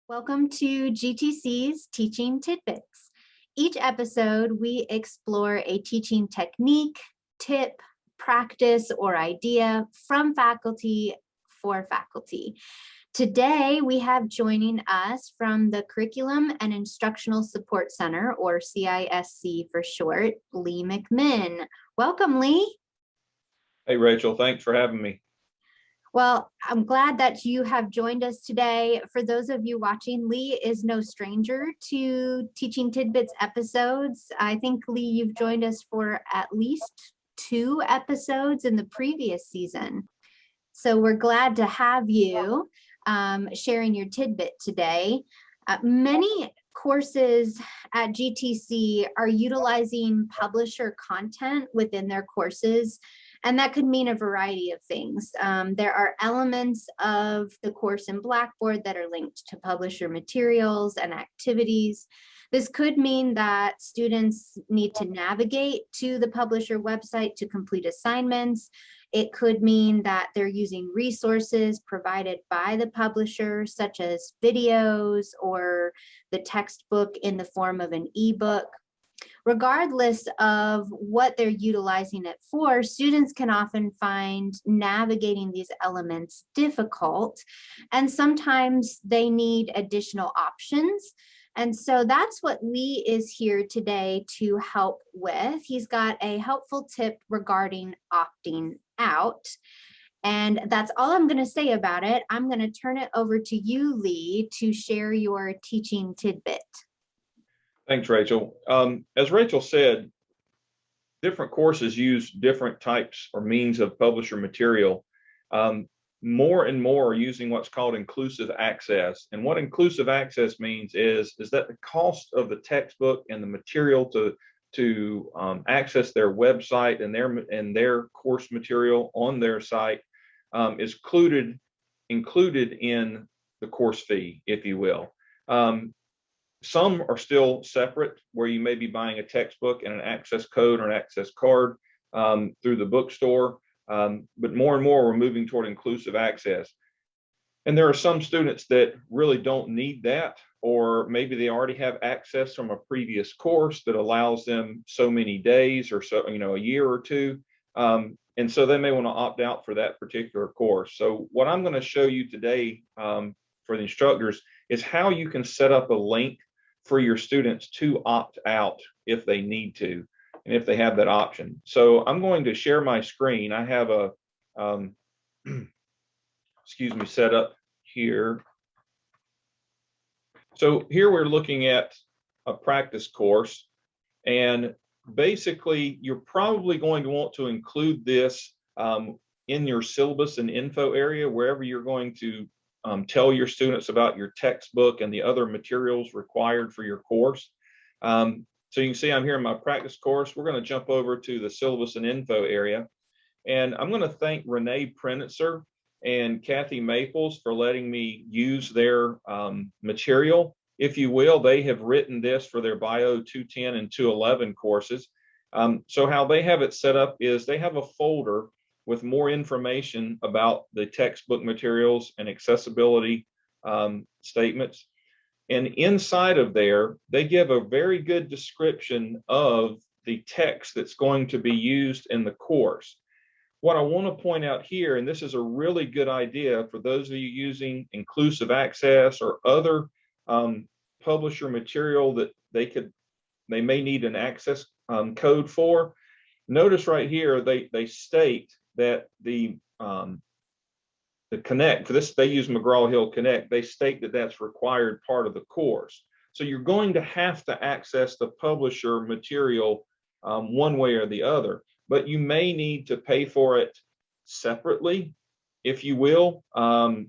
Welcome to GTC's Teaching Tidbits. Each episode, we explore a teaching technique, tip, practice, or idea from faculty for faculty. Today, we have joining us from the Curriculum and Instructional Support Center, or CISC for short, Lee McMinn. Welcome, Lee. Hey, Rachel, thanks for having me. Well, I'm glad that you have joined us today. For those of you watching, Lee is no stranger to Teaching Tidbits episodes. I think, Lee, you've joined us for at least 2 episodes in the previous season. So we're glad to have you sharing your tidbit today. Many courses at GTC are utilizing publisher content within their courses. And that could mean a variety of things. There are elements of the course in Blackboard that are linked to publisher materials and activities. This could mean that students need to navigate to the publisher website to complete assignments. It could mean that they're using resources provided by the publisher, such as videos or the textbook in the form of an ebook. Regardless of what they're utilizing it for, students can often find navigating these elements difficult, and sometimes they need additional options. And so that's what Lee is here today to help with. He's got a helpful tip regarding opting out. And that's all I'm going to say about it. I'm going to turn it over to you, Lee, to share your teaching tidbit. Thanks, Rachel. As Rachel said, different courses use different types or means of publisher material. More and more are using what's called inclusive access. And what inclusive access means is that the cost of the textbook and the material to access their website and their course material on their site is included in the course fee, if you will. Some are still separate, where you may be buying a textbook and an access code or an access card through the bookstore. But more and more, we're moving toward inclusive access. And there are some students that really don't need that, or maybe they already have access from a previous course that allows them so many days or so, a year or two. And so they may want to opt out for that particular course. So what I'm going to show you today for the instructors is how you can set up a link for your students to opt out if they need to, and if they have that option. So I'm going to share my screen. I have a, set up here. So here we're looking at a practice course, and basically you're probably going to want to include this in your syllabus and info area, wherever you're going to tell your students about your textbook and the other materials required for your course. So you can see I'm here in my practice course. We're going to jump over to the syllabus and info area. And I'm going to thank Renee Prenitzer and Kathy Maples for letting me use their material. If you will, they have written this for their Bio 210 and 211 courses. So how they have it set up is they have a folder with more information about the textbook materials and accessibility statements. And inside of there, they give a very good description of the text that's going to be used in the course. What I want to point out here, and this is a really good idea for those of you using inclusive access or other publisher material that they may need an access code for. Notice right here, they state that the Connect, for this, they use McGraw-Hill Connect, they state that that's required part of the course. So you're going to have to access the publisher material one way or the other, but you may need to pay for it separately, if you will. And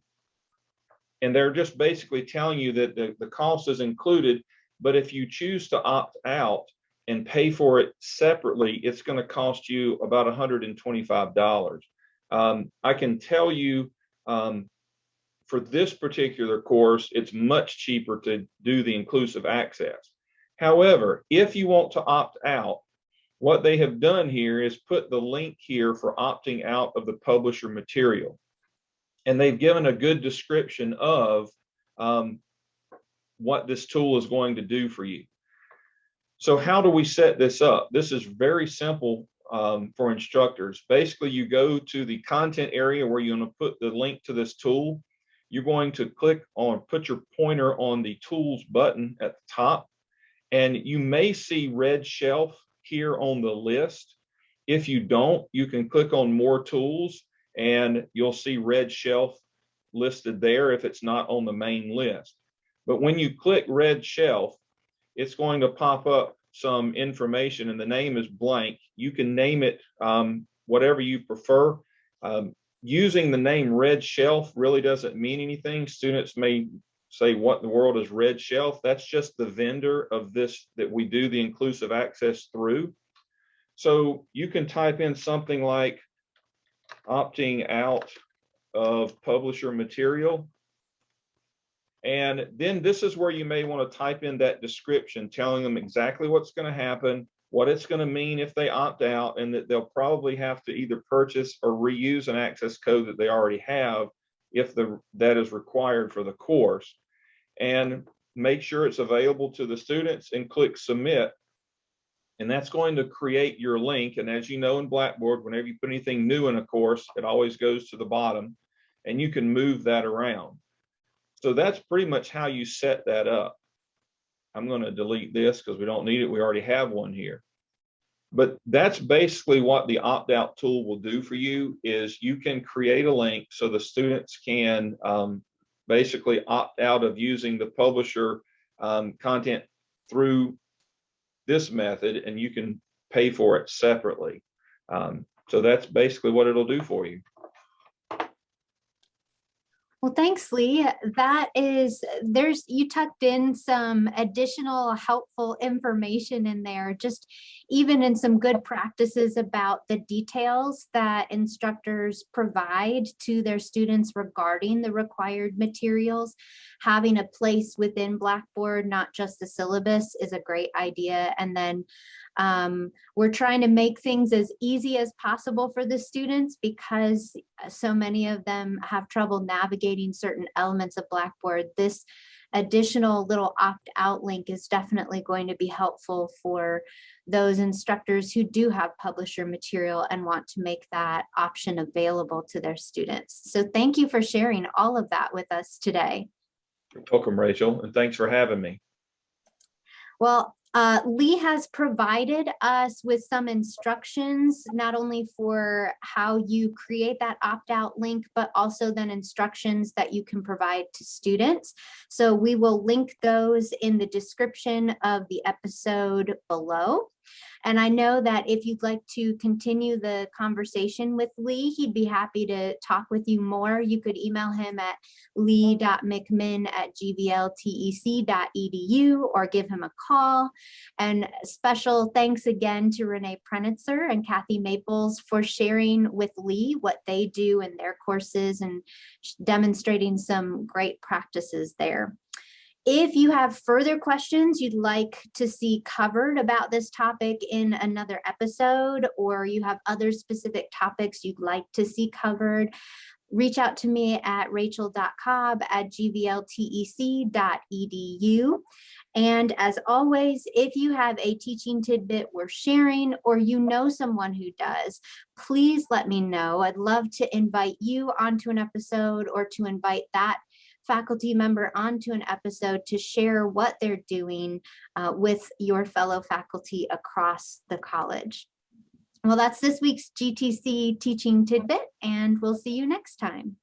they're just basically telling you that the cost is included, but if you choose to opt out and pay for it separately, it's going to cost you about $125. I can tell you for this particular course, it's much cheaper to do the inclusive access. However, if you want to opt out, what they have done here is put the link here for opting out of the publisher material. And they've given a good description of what this tool is going to do for you. So how do we set this up? This is very simple for instructors. Basically, you go to the content area where you're going to put the link to this tool. You're going to click on, put your pointer on the tools button at the top, and you may see red shelf here on the list. If you don't, you can click on more tools and you'll see red shelf listed there if it's not on the main list. But when you click red shelf, it's going to pop up some information and the name is blank. You can name it whatever you prefer. Using the name red shelf really doesn't mean anything. Students may say, what in the world is red shelf? That's just the vendor of this that we do the inclusive access through. So you can type in something like opting out of publisher material. And then this is where you may want to type in that description, telling them exactly what's going to happen, what it's going to mean if they opt out, and that they'll probably have to either purchase or reuse an access code that they already have if that is required for the course. And make sure it's available to the students and click submit. And that's going to create your link. And as you know, in Blackboard, whenever you put anything new in a course, it always goes to the bottom and you can move that around. So that's pretty much how you set that up. I'm going to delete this because we don't need it. We already have one here. But that's basically what the opt-out tool will do for you, is you can create a link so the students can basically opt out of using the publisher content through this method, and you can pay for it separately. So that's basically what it'll do for you. Well, thanks, Lee. You tucked in some additional helpful information in there, just even in some good practices about the details that instructors provide to their students regarding the required materials. Having a place within Blackboard, not just the syllabus, is a great idea. And then we're trying to make things as easy as possible for the students because so many of them have trouble navigating certain elements of Blackboard. This additional little opt-out link is definitely going to be helpful for those instructors who do have publisher material and want to make that option available to their students. So thank you for sharing all of that with us today. You're welcome, Rachel, and thanks for having me. Well, Lee has provided us with some instructions, not only for how you create that opt-out link, but also then instructions that you can provide to students. So we will link those in the description of the episode below. And I know that if you'd like to continue the conversation with Lee, he'd be happy to talk with you more. You could email him at lee.mcminn@gvltec.edu or give him a call. And special thanks again to Renee Prenitzer and Kathy Maples for sharing with Lee what they do in their courses and demonstrating some great practices there. If you have further questions you'd like to see covered about this topic in another episode, or you have other specific topics you'd like to see covered, reach out to me at rachel.cobb@gvltec.edu. And as always, if you have a teaching tidbit worth sharing, or you know someone who does, please let me know. I'd love to invite you onto an episode, or to invite that faculty member onto an episode to share what they're doing with your fellow faculty across the college. Well, that's this week's GTC Teaching Tidbit, and we'll see you next time.